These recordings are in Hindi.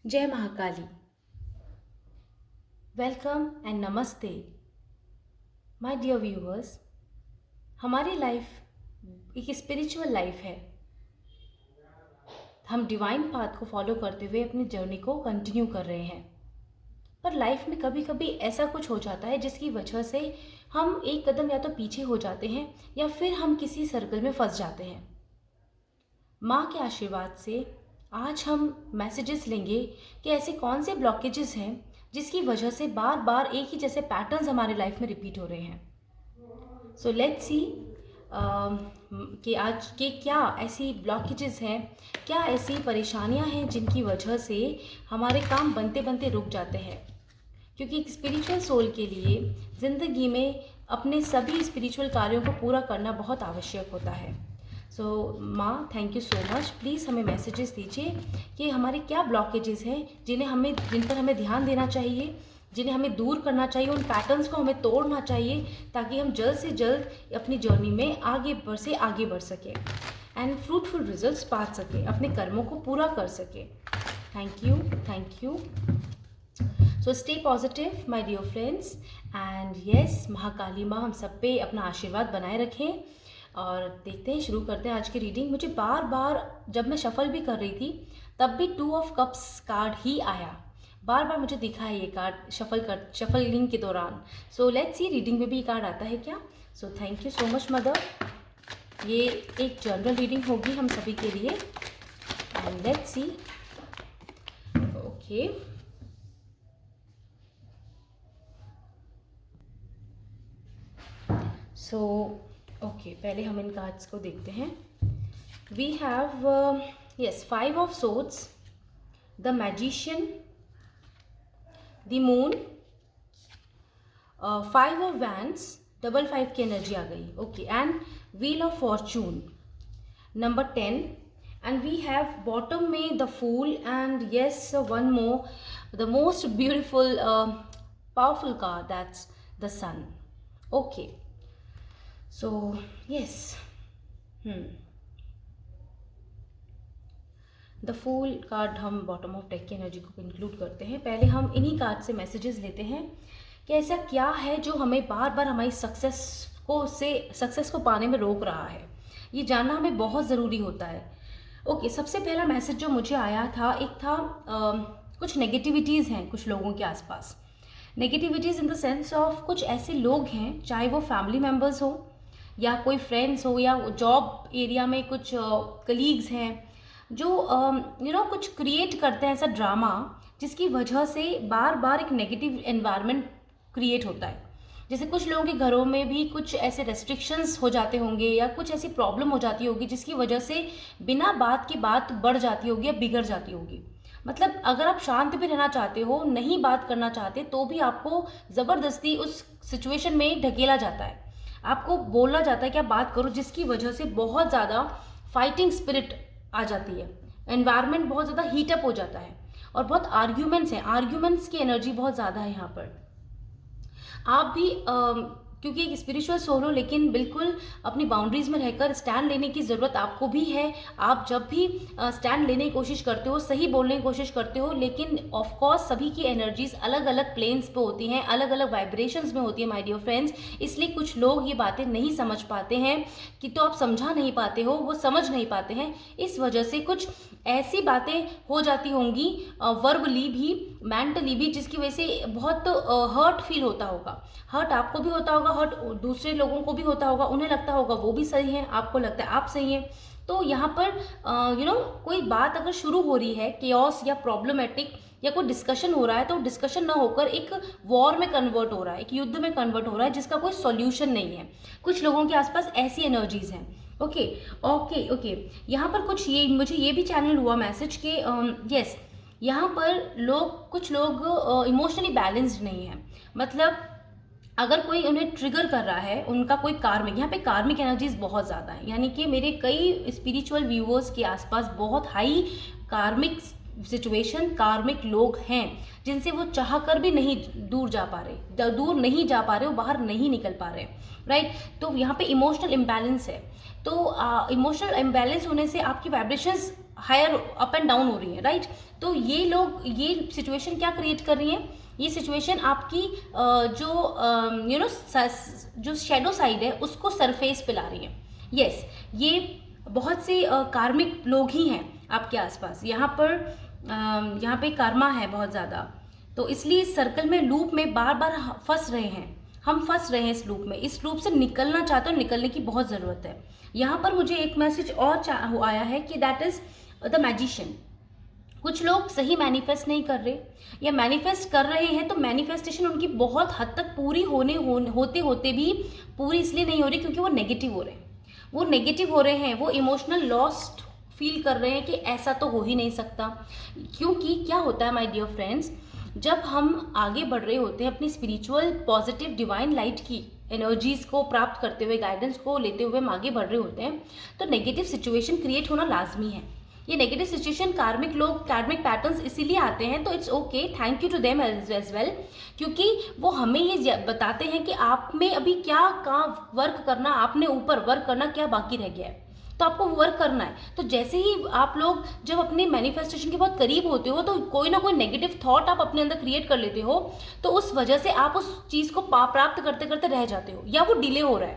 जय महाकाली। वेलकम एंड नमस्ते माय डियर व्यूअर्स। हमारी लाइफ एक स्पिरिचुअल लाइफ है। हम डिवाइन पाथ को फॉलो करते हुए अपनी जर्नी को कंटिन्यू कर रहे हैं, पर लाइफ में कभी कभी ऐसा कुछ हो जाता है जिसकी वजह से हम एक कदम या तो पीछे हो जाते हैं या फिर हम किसी सर्कल में फंस जाते हैं। माँ के आशीर्वाद से आज हम मैसेजेस लेंगे कि ऐसे कौन से ब्लॉकेजेस हैं जिसकी वजह से बार बार एक ही जैसे पैटर्न्स हमारे लाइफ में रिपीट हो रहे हैं। सो लेट्स सी कि आज के क्या ऐसी ब्लॉकेजेस हैं, क्या ऐसी परेशानियां हैं जिनकी वजह से हमारे काम बनते बनते रुक जाते हैं। क्योंकि एक स्पिरिचुअल सोल के लिए ज़िंदगी में अपने सभी स्पिरिचुअल कार्यों को पूरा करना बहुत आवश्यक होता है। सो माँ, thank you so much. Please हमें मैसेजेस दीजिए कि हमारे क्या ब्लॉकेजेस हैं जिन पर हमें ध्यान देना चाहिए, जिन्हें हमें दूर करना चाहिए, उन पैटर्न्स को हमें तोड़ना चाहिए ताकि हम जल्द से जल्द अपनी जर्नी में आगे बढ़ सकें एंड फ्रूटफुल रिजल्ट्स पा सकें, अपने कर्मों को पूरा कर सकें। Thank you. So stay positive my dear friends and yes, Mahakali माँ हम सब पे अपना आशीर्वाद बनाए रखें। और देखते हैं, शुरू करते हैं आज की रीडिंग। मुझे बार बार जब मैं शफल भी कर रही थी तब भी 2 ऑफ कप्स कार्ड ही आया। बार बार मुझे दिखा है ये कार्ड शफलिंग के दौरान। सो लेट्स सी रीडिंग में भी ये कार्ड आता है क्या। So thank you so much mother. ये एक जनरल रीडिंग होगी हम सभी के लिए and let's see. Okay, so okay, पहले हम इन कार्ड्स को देखते हैं। We have yes 5 of swords, the magician, the moon, 5 of wands, double 5 की एनर्जी आ गई। Okay, and wheel of fortune number 10 and we have bottom में the fool and yes one more the most beautiful powerful card, that's the sun. Okay, so yes the fool card हम बॉटम ऑफ डेक की एनर्जी को इंक्लूड करते हैं। पहले हम इन्हीं कार्ड से मैसेजेस लेते हैं कि ऐसा क्या है जो हमें बार बार हमारी सक्सेस को पाने में रोक रहा है। ये जानना हमें बहुत ज़रूरी होता है। ओके, सबसे पहला मैसेज जो मुझे आया था, एक था कुछ नेगेटिविटीज़ हैं कुछ लोगों के आसपास। Negativities in the sense of कुछ ऐसे लोग हैं, चाहे वो फैमिली मेम्बर्स हो या कोई फ्रेंड्स हो या जॉब एरिया में कुछ कलीग्स हैं, जो कुछ क्रिएट करते हैं ऐसा ड्रामा जिसकी वजह से बार बार एक नेगेटिव एनवायरनमेंट क्रिएट होता है। जैसे कुछ लोगों के घरों में भी कुछ ऐसे रेस्ट्रिक्शंस हो जाते होंगे या कुछ ऐसी प्रॉब्लम हो जाती होगी जिसकी वजह से बिना बात की बात बढ़ जाती होगी या बिगड़ जाती होगी। मतलब अगर आप शांत भी रहना चाहते हो, नहीं बात करना चाहते, तो भी आपको ज़बरदस्ती उस सिचुएशन में ढकेला जाता है, आपको बोला जाता है कि आप बात करो, जिसकी वजह से बहुत ज़्यादा फाइटिंग स्पिरिट आ जाती है। एनवायरनमेंट बहुत ज़्यादा हीटअप हो जाता है और बहुत आर्ग्यूमेंट्स हैं, आर्ग्यूमेंट्स की एनर्जी बहुत ज़्यादा है यहाँ पर। आप भी क्योंकि एक स्पिरिचुअल सोल हो, लेकिन बिल्कुल अपनी बाउंड्रीज में रहकर स्टैंड लेने की ज़रूरत आपको भी है। आप जब भी स्टैंड लेने की कोशिश करते हो, सही बोलने की कोशिश करते हो, लेकिन ऑफ कोर्स सभी की एनर्जीज अलग अलग प्लेन्स पे होती हैं, अलग अलग वाइब्रेशंस में होती है माय डियर फ्रेंड्स। इसलिए कुछ लोग ये बातें नहीं समझ पाते हैं कि तो आप समझा नहीं पाते हो, वो समझ नहीं पाते हैं। इस वजह से कुछ ऐसी बातें हो जाती होंगी वर्बली भी, मेंटली भी, जिसकी वजह से बहुत हर्ट फील होता होगा। हर्ट आपको भी होता होगा, हर्ट दूसरे लोगों को भी होता होगा, उन्हें लगता होगा वो भी सही है, आपको लगता है आप सही हैं। तो यहाँ पर कोई बात अगर शुरू हो रही है, केओस या प्रॉब्लमेटिक या कोई डिस्कशन हो रहा है, तो डिस्कशन ना होकर एक वॉर में कन्वर्ट हो रहा है, एक युद्ध में कन्वर्ट हो रहा है जिसका कोई सॉल्यूशन नहीं है। कुछ लोगों के आसपास ऐसी एनर्जीज हैं। ओके, यहाँ पर मुझे ये भी चैनल हुआ मैसेज के यस, यहाँ पर कुछ लोग इमोशनली बैलेंस्ड नहीं है। मतलब अगर कोई उन्हें ट्रिगर कर रहा है, उनका कोई कार्मिक, यहाँ पे कार्मिक एनर्जीज बहुत ज़्यादा है, यानी कि मेरे कई स्पिरिचुअल व्यूअर्स के आसपास बहुत हाई कार्मिक सिचुएशन, कार्मिक लोग हैं जिनसे वो चाह कर भी नहीं दूर नहीं जा पा रहे, वो बाहर नहीं निकल पा रहे, राइट। तो यहाँ पे इमोशनल इम्बैलेंस है। तो इमोशनल इम्बैलेंस होने से आपकी vibrations higher up and down हो रही है, राइट। तो ये लोग ये सिचुएशन क्या क्रिएट कर रही है, ये सिचुएशन आपकी जो यू नो जो शेडो साइड है उसको सरफेस पे ला रही है। यस, ये बहुत से कार्मिक लोग ही हैं आपके आसपास, यहाँ पे कर्मा है बहुत ज़्यादा, तो इसलिए इस सर्कल में लूप में बार बार फंस रहे हैं, हम फंस रहे हैं इस लूप में। इस लूप से निकलना चाहते हो, निकलने की बहुत ज़रूरत है। यहाँ पर मुझे एक मैसेज और आया है कि दैट इज़ द मैजिशियन। कुछ लोग सही मैनिफेस्ट नहीं कर रहे, या मैनिफेस्ट कर रहे हैं तो मैनिफेस्टेशन उनकी बहुत हद तक पूरी होते होते भी पूरी इसलिए नहीं हो रही क्योंकि वो नेगेटिव हो रहे हैं, वो नेगेटिव हो रहे हैं, वो इमोशनल लॉस्ट फील कर रहे हैं कि ऐसा तो हो ही नहीं सकता। क्योंकि क्या होता है माय डियर फ्रेंड्स, जब हम आगे बढ़ रहे होते हैं अपनी स्पिरिचुअल पॉजिटिव डिवाइन लाइट की एनर्जीज को प्राप्त करते हुए, गाइडेंस को लेते हुए हम आगे बढ़ रहे होते हैं, तो नेगेटिव सिचुएशन क्रिएट होना लाजमी है। ये नेगेटिव सिचुएशन कार्मिक पैटर्न्स इसीलिए आते हैं, तो it's okay, thank you to them as well, क्योंकि वो हमें ये बताते हैं कि आप में अभी क्या कहाँ वर्क करना, आपने ऊपर वर्क करना क्या बाकी रह गया है, तो आपको वर्क करना है। तो जैसे ही आप लोग जब अपने मैनिफेस्टेशन के बहुत करीब होते हो तो कोई ना कोई नेगेटिव थॉट आप अपने अंदर क्रिएट कर लेते हो, तो उस वजह से आप उस चीज़ को प्राप्त करते करते रह जाते हो, या वो डिले हो रहा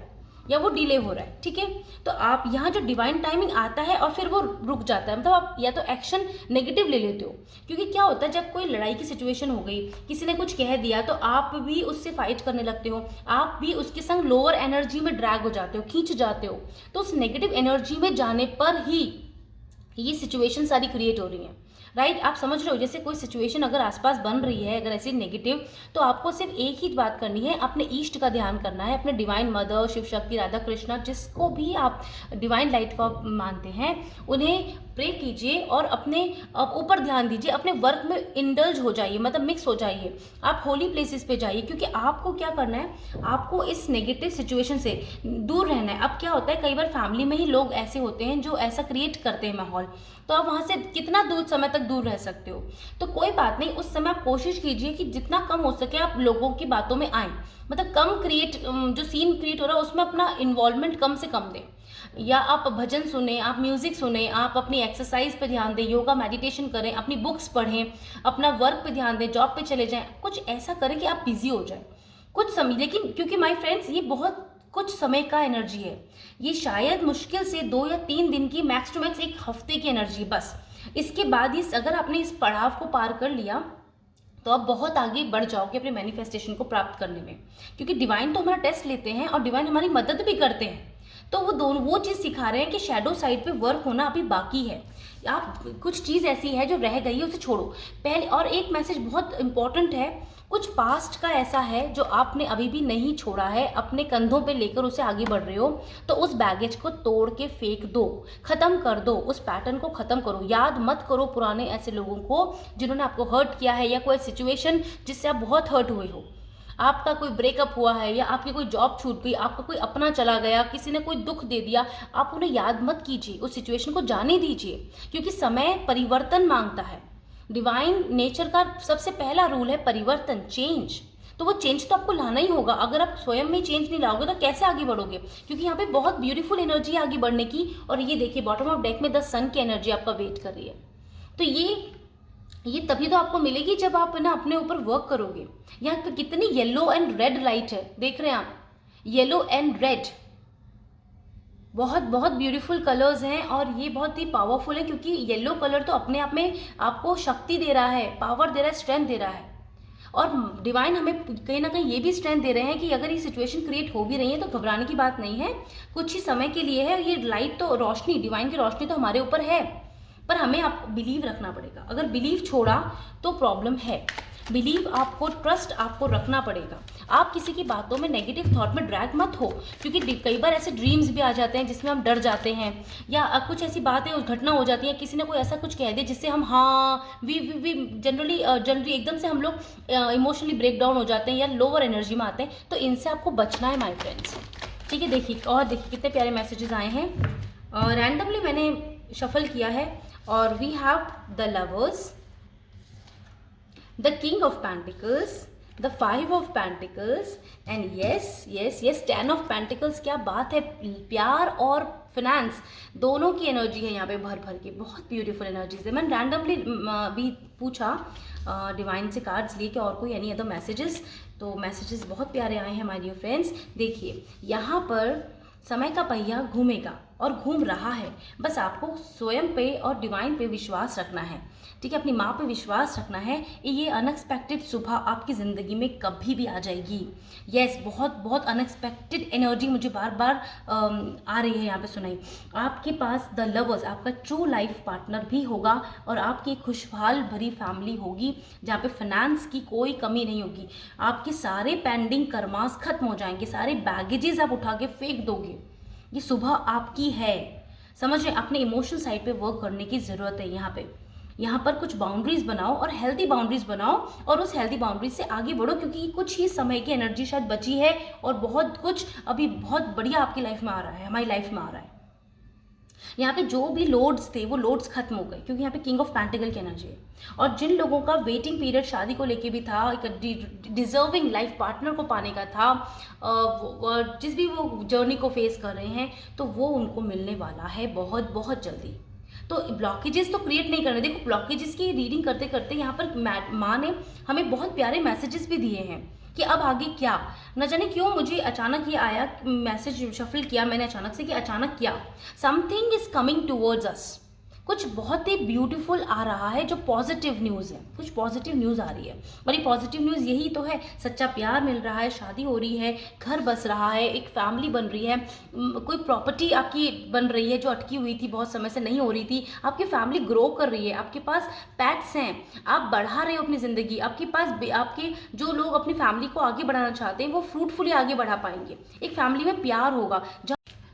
है, ठीक है। तो आप यहाँ जो डिवाइन टाइमिंग आता है और फिर वो रुक जाता है, मतलब आप या तो एक्शन नेगेटिव ले लेते हो, क्योंकि क्या होता है जब कोई लड़ाई की सिचुएशन हो गई, किसी ने कुछ कह दिया, तो आप भी उससे फाइट करने लगते हो, आप भी उसके संग लोअर एनर्जी में ड्रैग हो जाते हो, खींच जाते हो। तो उस नेगेटिव एनर्जी में जाने पर ही ये सिचुएशन सारी क्रिएट हो रही है, राइट। आप समझ रहे हो, जैसे कोई सिचुएशन अगर आसपास बन रही है अगर ऐसी नेगेटिव, तो आपको सिर्फ एक ही बात करनी है, अपने ईष्ट का ध्यान करना है, अपने डिवाइन मदर, शिव शक्ति, राधा कृष्णा, जिसको भी आप डिवाइन लाइट को मानते हैं, उन्हें प्रे कीजिए और अपने ऊपर ध्यान दीजिए, अपने वर्क में इंडल्ज हो जाइए, मतलब मिक्स हो जाइए, आप होली प्लेसेस पे जाइए, क्योंकि आपको क्या करना है, आपको इस नेगेटिव सिचुएशन से दूर रहना है। अब क्या होता है, कई बार फैमिली में ही लोग ऐसे होते हैं जो ऐसा क्रिएट करते हैं माहौल, तो आप वहाँ से कितना दूर समय तक दूर रह सकते हो, तो कोई बात नहीं, उस समय आप कोशिश कीजिए कि जितना कम हो सके आप लोगों की बातों में आएँ, मतलब कम जो सीन क्रिएट हो रहा है उसमें अपना इन्वॉल्वमेंट कम से कम दें, या आप भजन सुने, आप म्यूजिक सुने, आप अपनी एक्सरसाइज पे ध्यान दें, योगा मेडिटेशन करें, अपनी बुक्स पढ़ें, अपना वर्क पे ध्यान दें, जॉब पे चले जाएं, कुछ ऐसा करें कि आप बिजी हो जाएं कुछ समय। लेकिन क्योंकि माय फ्रेंड्स ये बहुत कुछ समय का एनर्जी है, ये शायद मुश्किल से 2 या 3 दिन की, मैक्स टू मैक्स 1 हफ्ते की एनर्जी बस। इसके बाद अगर आपने इस पड़ाव को पार कर लिया तो आप बहुत आगे बढ़ जाओगे अपने मैनिफेस्टेशन को प्राप्त करने में, क्योंकि डिवाइन तो हमारा टेस्ट लेते हैं और डिवाइन हमारी मदद भी करते हैं। तो वो चीज़ सिखा रहे हैं कि शैडो साइड पे वर्क होना अभी बाकी है, आप कुछ चीज़ ऐसी है जो रह गई है उसे छोड़ो पहले। और एक मैसेज बहुत इंपॉर्टेंट है, कुछ पास्ट का ऐसा है जो आपने अभी भी नहीं छोड़ा है, अपने कंधों पे लेकर उसे आगे बढ़ रहे हो, तो उस बैगेज को तोड़ के फेंक दो, खत्म कर दो, उस पैटर्न को खत्म करो। याद मत करो पुराने ऐसे लोगों को जिन्होंने आपको हर्ट किया है, या कोई सिचुएशन जिससे आप बहुत हर्ट हुए हो, आपका कोई ब्रेकअप हुआ है, या आपकी कोई जॉब छूट गई, आपका कोई अपना चला गया, किसी ने कोई दुख दे दिया, आप उन्हें याद मत कीजिए, उस सिचुएशन को जाने दीजिए, क्योंकि समय परिवर्तन मांगता है। डिवाइन नेचर का सबसे पहला रूल है परिवर्तन, चेंज। तो वो चेंज तो आपको लाना ही होगा, अगर आप स्वयं में चेंज नहीं लाओगे तो कैसे आगे बढ़ोगे, क्योंकि यहाँ पे बहुत ब्यूटीफुल एनर्जी है आगे बढ़ने की। और ये देखिए बॉटम ऑफ डेक में द सन की एनर्जी आपका वेट कर रही है, तो ये तभी तो आपको मिलेगी जब आप ना अपने ऊपर वर्क करोगे। यहाँ पे कितनी येलो एंड रेड लाइट है, देख रहे हैं आप, येलो एंड रेड, बहुत बहुत ब्यूटीफुल कलर्स हैं, और ये बहुत ही पावरफुल है, क्योंकि येलो कलर तो अपने आप में आपको शक्ति दे रहा है, पावर दे रहा है, स्ट्रेंथ दे रहा है। और डिवाइन हमें कहीं ना कहीं ये भी स्ट्रेंथ दे रहे हैं कि अगर ये सिचुएशन क्रिएट हो भी रही है तो घबराने की बात नहीं है, कुछ ही समय के लिए है। ये लाइट तो रोशनी, डिवाइन की रोशनी तो हमारे ऊपर है, पर हमें आपको बिलीव रखना पड़ेगा। अगर बिलीव छोड़ा तो प्रॉब्लम है, बिलीव आपको, ट्रस्ट आपको रखना पड़ेगा। आप किसी की बातों में नेगेटिव थॉट में ड्रैग मत हो, क्योंकि कई बार ऐसे ड्रीम्स भी आ जाते हैं जिसमें हम डर जाते हैं, या कुछ ऐसी बातें घटना हो जाती है, किसी ने कोई ऐसा कुछ कह दिया जिससे हम वी जनरली एकदम से हम लोग इमोशनली ब्रेक डाउन हो जाते हैं या लोअर एनर्जी में आते हैं। तो इनसे आपको बचना है माय फ्रेंड्स, ठीक है। देखिए कितने प्यारे मैसेजेस आए हैं, रैंडमली मैंने शफल किया है, और we have the lovers, the king of pentacles, the 5 of pentacles and yes yes yes 10 of pentacles. क्या बात है, प्यार और फिनेंस दोनों की एनर्जी है यहाँ पे भर भर के, बहुत ब्यूटीफुल एनर्जीज है। मैंने रैंडमली भी पूछा डिवाइन से कार्ड्स लिए कि और कोई एनी अदर मैसेजेस, तो मैसेजेस बहुत प्यारे आए हैं माय डियर फ्रेंड्स। देखिए यहाँ पर समय का पहिया घूमेगा और घूम रहा है, बस आपको स्वयं पे और डिवाइन पे विश्वास रखना है, ठीक है, अपनी माँ पे विश्वास रखना है। ये अनएक्सपेक्टेड सुबह आपकी ज़िंदगी में कभी भी आ जाएगी। यस, बहुत बहुत अनएक्सपेक्टेड एनर्जी मुझे बार बार आ रही है यहाँ पे सुनाई। आपके पास द लवर्स, आपका ट्रू लाइफ पार्टनर भी होगा और आपकी खुशहाल भरी फैमिली होगी जहाँ पे फाइनेंस की कोई कमी नहीं होगी। आपके सारे पेंडिंग कर्मास खत्म हो जाएंगे, सारे बैगेजेस आप उठा के फेंक दोगे। ये सुबह आपकी है, समझ रहे? अपने इमोशनल साइड पे वर्क करने की ज़रूरत है। यहाँ पर कुछ बाउंड्रीज बनाओ और हेल्दी बाउंड्रीज बनाओ और उस हेल्दी बाउंड्रीज से आगे बढ़ो, क्योंकि कुछ ही समय की एनर्जी शायद बची है और बहुत कुछ अभी बहुत बढ़िया आपकी लाइफ में आ रहा है, हमारी लाइफ में आ रहा है। यहाँ पे जो भी लोड्स थे वो लोड्स खत्म हो गए, क्योंकि यहाँ पे किंग ऑफ पेंटिकल की एनर्जी है। और जिन लोगों का वेटिंग पीरियड शादी को लेके भी था, एक डिजर्विंग लाइफ पार्टनर को पाने का था, जिस भी वो जर्नी को फेस कर रहे हैं, तो वो उनको मिलने वाला है बहुत बहुत जल्दी। तो ब्लॉकेजेस तो क्रिएट नहीं करने। देखो, ब्लॉकेजेस की रीडिंग करते करते यहाँ पर माँ ने हमें बहुत प्यारे मैसेजेस भी दिए हैं कि अब आगे क्या। न जाने क्यों मुझे अचानक ये आया, मैसेज शफल किया मैंने अचानक से कि अचानक क्या, something is coming towards us, कुछ बहुत ही ब्यूटीफुल आ रहा है जो पॉजिटिव न्यूज़ है, कुछ पॉजिटिव न्यूज़ आ रही है। और ये पॉजिटिव न्यूज़ यही तो है, सच्चा प्यार मिल रहा है, शादी हो रही है, घर बस रहा है, एक फैमिली बन रही है, कोई प्रॉपर्टी आपकी बन रही है जो अटकी हुई थी, बहुत समय से नहीं हो रही थी, आपकी फैमिली ग्रो कर रही है, आपके पास पैट्स हैं, आप बढ़ा रहे हो अपनी ज़िंदगी, आपके पास आपके जो लोग अपनी फैमिली को आगे बढ़ाना चाहते हैं वो फ्रूटफुली आगे बढ़ा पाएंगे। एक फैमिली में प्यार होगा,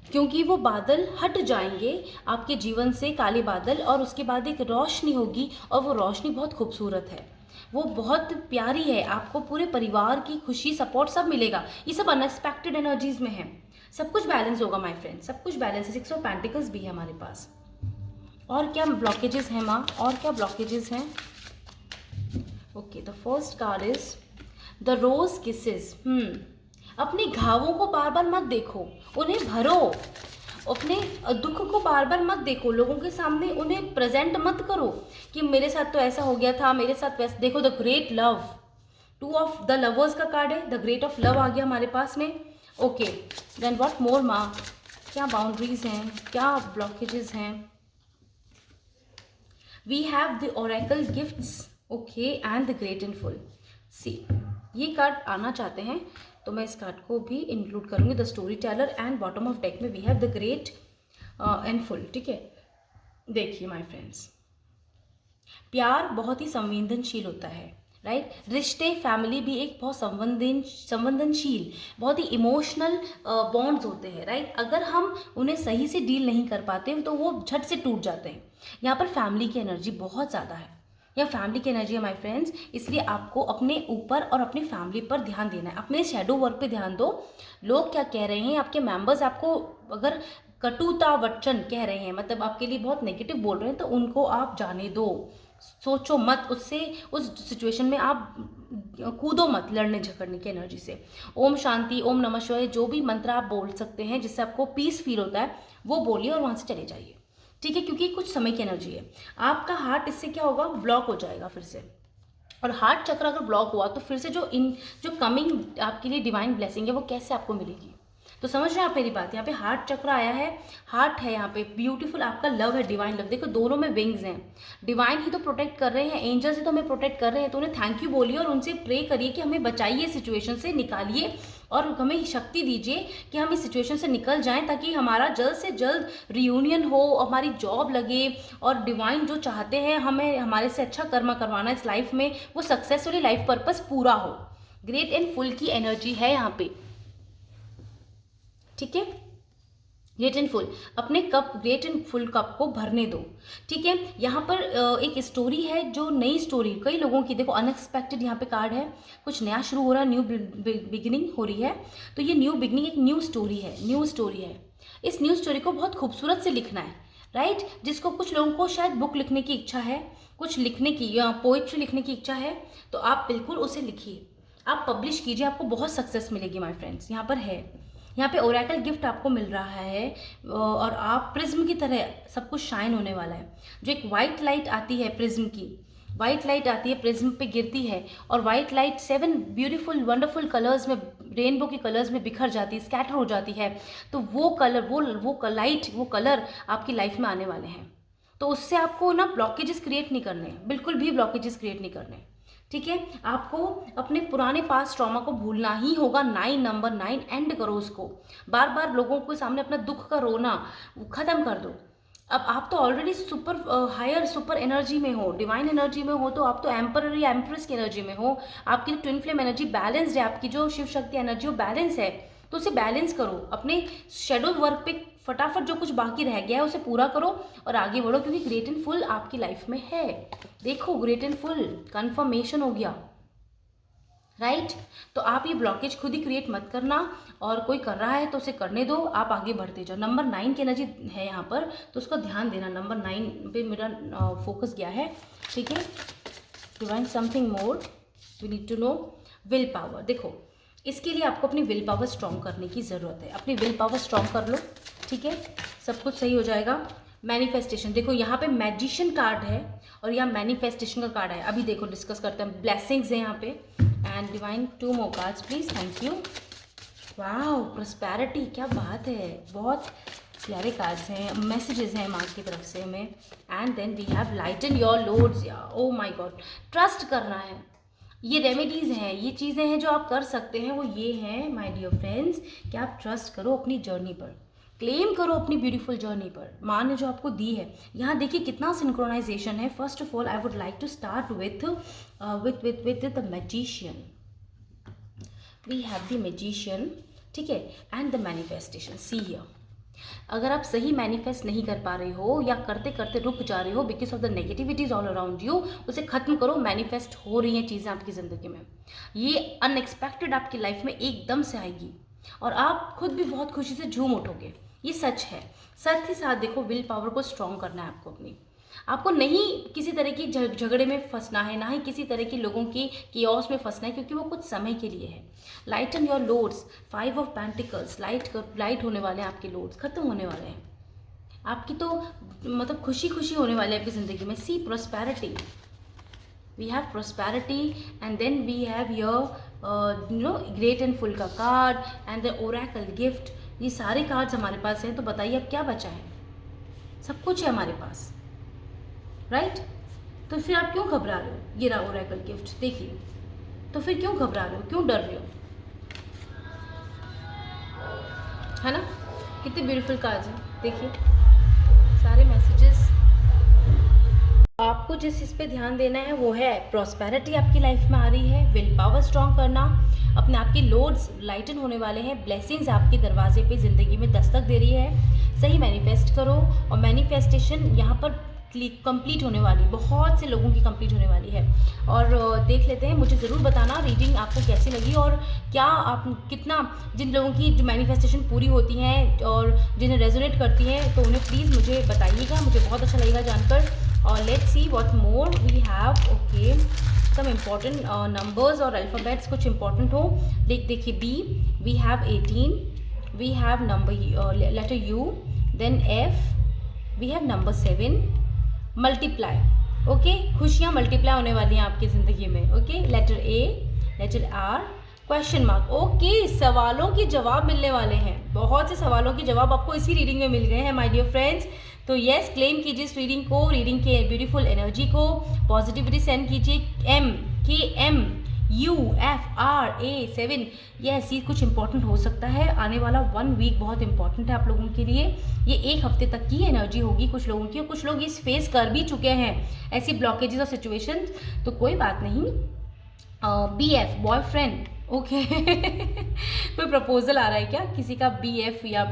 क्योंकि वो बादल हट जाएंगे आपके जीवन से, काले बादल, और उसके बाद एक रोशनी होगी और वो रोशनी बहुत खूबसूरत है, वो बहुत प्यारी है। आपको पूरे परिवार की खुशी, सपोर्ट सब मिलेगा। ये सब अनएक्सपेक्टेड एनर्जीज में है, सब कुछ बैलेंस होगा माय फ्रेंड, सब कुछ बैलेंस है। 6 ऑफ पेंटिकल्स भी है हमारे पास। और क्या ब्लॉकेजेस हैं माँ, और क्या ब्लॉकेजेस हैं? Okay, the first card is the rose kisses. अपने घावों को बार बार मत देखो, उन्हें भरो। अपने दुख को बार बार मत देखो, लोगों के सामने उन्हें प्रेजेंट मत करो कि मेरे साथ तो ऐसा हो गया था, मेरे साथ वैसा। देखो, the great love, 2 of the lovers का कार्ड है, द ग्रेट ऑफ लव आ गया हमारे पास में। ओके, देन व्हाट मोर माँ, क्या बाउंड्रीज हैं, क्या ब्लॉकेजेस हैं? We have the oracle gifts, okay, and the great and full. See, ये कार्ड आना चाहते हैं तो मैं इस कार्ड को भी इंक्लूड करूंगी, the story teller, and bottom of deck में we have the great and full, ठीक है। देखिए माय फ्रेंड्स, प्यार बहुत ही संवेदनशील होता है, राइट? रिश्ते, फैमिली भी एक बहुत संवेदनशील, बहुत ही इमोशनल बॉन्ड्स होते हैं, राइट? अगर हम उन्हें सही से डील नहीं कर पाते तो वो झट से टूट जाते हैं। यहाँ पर फैमिली की एनर्जी बहुत ज़्यादा है, या फैमिली की एनर्जी है माय फ्रेंड्स, इसलिए आपको अपने ऊपर और अपनी फैमिली पर ध्यान देना है, अपने शैडो वर्क पे ध्यान दो। लोग क्या कह रहे हैं, आपके मेंबर्स आपको अगर कटुता वचन कह रहे हैं, मतलब आपके लिए बहुत नेगेटिव बोल रहे हैं, तो उनको आप जाने दो, सोचो मत उससे, उस सिचुएशन में आप कूदो मत लड़ने झगड़ने की एनर्जी से। ओम शांति, ओम नमः शिवाय, जो भी मंत्र आप बोल सकते हैं जिससे आपको पीस फील होता है वो बोलिए और वहाँ से चले जाइए, ठीक है? क्योंकि कुछ समय की एनर्जी है। आपका हार्ट इससे क्या होगा, ब्लॉक हो जाएगा फिर से, और हार्ट चक्र अगर ब्लॉक हुआ तो फिर से जो कमिंग आपके लिए डिवाइन ब्लेसिंग है वो कैसे आपको मिलेगी? तो समझ रहे हैं आप मेरी बात? यहाँ पे हार्ट चक्र आया है, हार्ट है यहाँ पे ब्यूटीफुल, आपका लव है, डिवाइन लव। देखो, दोनों में विंग्स हैं, डिवाइन ही तो प्रोटेक्ट कर रहे हैं, एंजल्स ही तो हमें प्रोटेक्ट कर रहे हैं। तो उन्हें थैंक यू बोलिए और उनसे प्रे करिए कि हमें बचाइए, सिचुएशन से निकालिए और हमें शक्ति दीजिए कि हम इस सिचुएशन से निकल जाएं, ताकि हमारा जल्द से जल्द रियूनियन हो, हमारी जॉब लगे, और डिवाइन जो चाहते हैं हमें हमारे से अच्छा कर्म करवाना इस लाइफ में, वो सक्सेसफुली लाइफ पर्पस पूरा हो। ग्रेट एंड फुल की एनर्जी है यहाँ पे, ठीक है? ग्रेट एंड फुल, अपने cup, great and full cup को भरने दो, ठीक है? यहाँ पर एक स्टोरी है, जो नई स्टोरी कई लोगों की, देखो अनएक्सपेक्टेड यहाँ पे कार्ड है, कुछ नया शुरू हो रहा है, न्यू बिगिनिंग हो रही है। तो ये न्यू बिगिनिंग एक न्यू स्टोरी है, न्यू स्टोरी है। इस न्यू स्टोरी को बहुत खूबसूरत से लिखना है, राइट? जिसको, कुछ लोगों को शायद बुक लिखने की इच्छा है, कुछ लिखने की या पोइट्री लिखने की इच्छा है, तो आप बिल्कुल उसे लिखिए। आप पब्लिश कीजिए, आपको बहुत सक्सेस मिलेगी माय फ्रेंड्स। यहाँ पर है, यहाँ पे ओरेकल गिफ्ट आपको मिल रहा है और आप प्रिज्म की तरह सब कुछ शाइन होने वाला है। जो एक वाइट लाइट आती है प्रिज्म की, वाइट लाइट आती है प्रिज्म पे गिरती है और white light 7 beautiful wonderful colours में, रेनबो के कलर्स में बिखर जाती है, स्कैटर हो जाती है। तो वो कलर, वो लाइट, वो कलर आपकी लाइफ में आने वाले हैं। तो उससे आपको ना ब्लॉकेजेस क्रिएट नहीं करने, बिल्कुल भी ब्लॉकेजेस क्रिएट नहीं करने, ठीक है। आपको अपने पुराने पास ट्रॉमा को भूलना ही होगा। 9 नंबर 9 एंड करो उसको। बार बार लोगों के सामने अपना दुख का रोना ख़त्म कर दो। अब आप तो already super higher super energy में हो, डिवाइन एनर्जी में हो, तो आप तो एम्परर या एम्प्रेस की एनर्जी में हो। आपकी ट्विन फ्लेम एनर्जी बैलेंस्ड है, आपकी जो शिव शक्ति एनर्जी वो बैलेंस है। तो उसे बैलेंस करो, अपने शेड्यूल वर्क पे फटाफट जो कुछ बाकी रह गया है उसे पूरा करो और आगे बढ़ो, क्योंकि ग्रेट एंड फुल आपकी लाइफ में है। देखो ग्रेट एंड फुल कन्फर्मेशन हो गया, राइट। तो आप ये ब्लॉकेज खुद ही क्रिएट मत करना, और कोई कर रहा है तो उसे करने दो, आप आगे बढ़ते जाओ। नंबर 9 की एनर्जी है यहाँ पर, तो उसका ध्यान देना। नंबर 9 पे मेरा फोकस गया है, ठीक है। Divine something more we need to know. Will power, देखो इसके लिए आपको अपनी विल पावर स्ट्रॉन्ग करने की ज़रूरत है। अपनी विल पावर स्ट्रॉन्ग कर लो, ठीक है, सब कुछ सही हो जाएगा। मैनिफेस्टेशन, देखो यहाँ पे मैजिशियन कार्ड है और यहाँ मैनिफेस्टेशन का कार्ड है। अभी देखो डिस्कस करते हैं। ब्लेसिंग्स है यहाँ पे and divine 2 more cards please, thank you. Wow, prosperity, क्या बात है, बहुत प्यारे कार्ड्स हैं, मैसेजेस हैं माँ की तरफ से हमें। And then we have lighten your loads, या ओ माय गॉड, ट्रस्ट करना है। ये रेमेडीज़ हैं, ये चीज़ें हैं जो आप कर सकते हैं, वो ये हैं माय डियर फ्रेंड्स कि आप ट्रस्ट करो अपनी जर्नी पर, क्लेम करो अपनी ब्यूटीफुल जर्नी पर। माँ ने जो आपको दी है, यहाँ देखिए कितना सिंक्रोनाइजेशन है। First of all I would like to start with the magician. We have the magician, ठीक है, and the manifestation. See here, अगर आप सही मैनिफेस्ट नहीं कर पा रहे हो या करते करते रुक जा रहे हो because of the negativities all around you, उसे खत्म करो। मैनिफेस्ट हो रही हैं चीज़ें आपकी ज़िंदगी में, ये अनएक्सपेक्टेड आपकी लाइफ में एकदम से आएगी और आप खुद भी बहुत खुशी से झूम उठोगे, ये सच है। साथ ही साथ देखो विल पावर को स्ट्रॉन्ग करना है आपको अपनी। आपको नहीं किसी तरह की झगड़े में फंसना है, ना ही किसी तरह की लोगों की कियोस में फंसना है, क्योंकि वो कुछ समय के लिए है। Lighten your loads, 5 of pentacles, light होने वाले हैं आपके लोड्स, खत्म होने वाले हैं। आपकी तो मतलब खुशी खुशी होने वाली है आपकी ज़िंदगी में। See prosperity, we have prosperity and then we have your great and full का card and the oracle gift. ये सारे कार्ड्स हमारे पास हैं, तो बताइए अब क्या बचा है? सब कुछ है हमारे पास, राइट। तो फिर आप क्यों घबरा रहे हो? ये रहा ओरेकल गिफ्ट, देखिए। तो फिर क्यों घबरा रहे हो, क्यों डर रहे हो, है ना? कितने ब्यूटीफुल कार्ड्स हैं, देखिए सारे मैसेजेस। आपको जिस चीज़ पे ध्यान देना है वो है प्रॉस्पेरिटी आपकी लाइफ में आ रही है, विल पावर स्ट्रॉन्ग करना, अपने आपके लोड्स लाइटन होने वाले हैं, ब्लेसिंग्स आपके दरवाजे पे ज़िंदगी में दस्तक दे रही है। सही मैनिफेस्ट करो, और मैनिफेस्टेशन यहाँ पर कंप्लीट होने वाली, बहुत से लोगों की कंप्लीट होने वाली है। और देख लेते हैं, मुझे ज़रूर बताना रीडिंग आपको कैसी लगी और क्या आप कितना, जिन लोगों की जो मैनिफेस्टेशन पूरी होती हैं और जिन्हें रेजोनेट करती हैं, तो उन्हें प्लीज़ मुझे बताइएगा, मुझे बहुत अच्छा लगेगा जानकर। और let's see what more we have. Okay, some important numbers और अल्फ़ाबेट्स कुछ इम्पॉर्टेंट हो। देखिए B, we have 18, we have number letter U, then F, we have number 7, multiply. Okay, खुशियाँ मल्टीप्लाई होने वाली हैं आपकी ज़िंदगी में। Okay, letter A, letter R, question mark. Okay, सवालों के जवाब मिलने वाले हैं, बहुत से सवालों के जवाब आपको इसी रीडिंग में मिल गए हैं माय डियर फ्रेंड्स। तो यस, क्लेम कीजिए इस रीडिंग को, रीडिंग के ब्यूटीफुल एनर्जी को, पॉजिटिविटी सेंड कीजिए। MKMUFRA7, यस, ये कुछ इंपॉर्टेंट हो सकता है। आने वाला 1 वीक बहुत इंपॉर्टेंट है आप लोगों के लिए। ये 1 हफ्ते तक की एनर्जी होगी कुछ लोगों की, और कुछ लोग इस फेस कर भी चुके हैं ऐसी ब्लॉकेजेस और सिचुएशन, तो कोई बात नहीं। BF, boyfriend, okay. कोई प्रपोजल आ रहा है क्या किसी का? BF या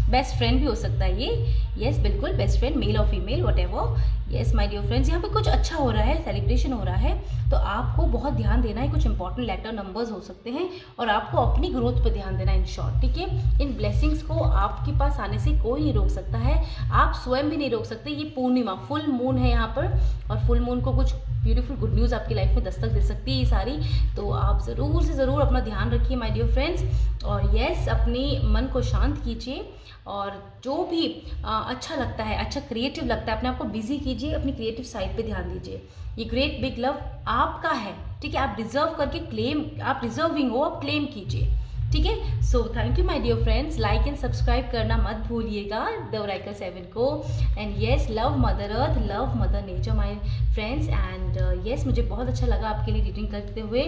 बेस्ट फ्रेंड भी हो सकता है ये। यस, बिल्कुल, बेस्ट फ्रेंड, मेल और female, whatever. Yes my dear friends, यहाँ पे कुछ अच्छा हो रहा है, सेलिब्रेशन हो रहा है, तो आपको बहुत ध्यान देना है। कुछ इंपॉर्टेंट लेटर नंबर्स हो सकते हैं और आपको अपनी ग्रोथ पे ध्यान देना है इन शॉर्ट, ठीक है। इन ब्लेसिंग्स को आपके पास आने से कोई नहीं रोक सकता है, आप स्वयं भी नहीं रोक सकते। ये पूर्णिमा फुल मून है यहाँ पर, और फुल मून को कुछ ब्यूटीफुल गुड न्यूज़ आपकी लाइफ में दस्तक दे सकती है ये सारी। तो आप ज़रूर से ज़रूर अपना ध्यान रखिए माय डियर फ्रेंड्स, और यस अपनी मन को शांत कीजिए, और जो भी अच्छा लगता है, अच्छा क्रिएटिव लगता है, अपने आप को बिजी कीजिए, अपनी क्रिएटिव साइड पे ध्यान दीजिए। ये ग्रेट बिग लव आपका है, ठीक है। आप डिजर्व करके क्लेम, आप डिजर्विंग हो, आप क्लेम कीजिए, ठीक है। So thank you my dear friends, like and subscribe करना मत भूलिएगा द ओरेकल 7 को। And yes love mother earth, love mother nature my friends. And yes मुझे बहुत अच्छा लगा आपके लिए रीडिंग करते हुए।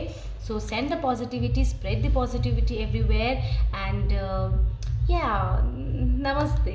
So send the positivity, spread the positivity everywhere, and yeah नमस्ते।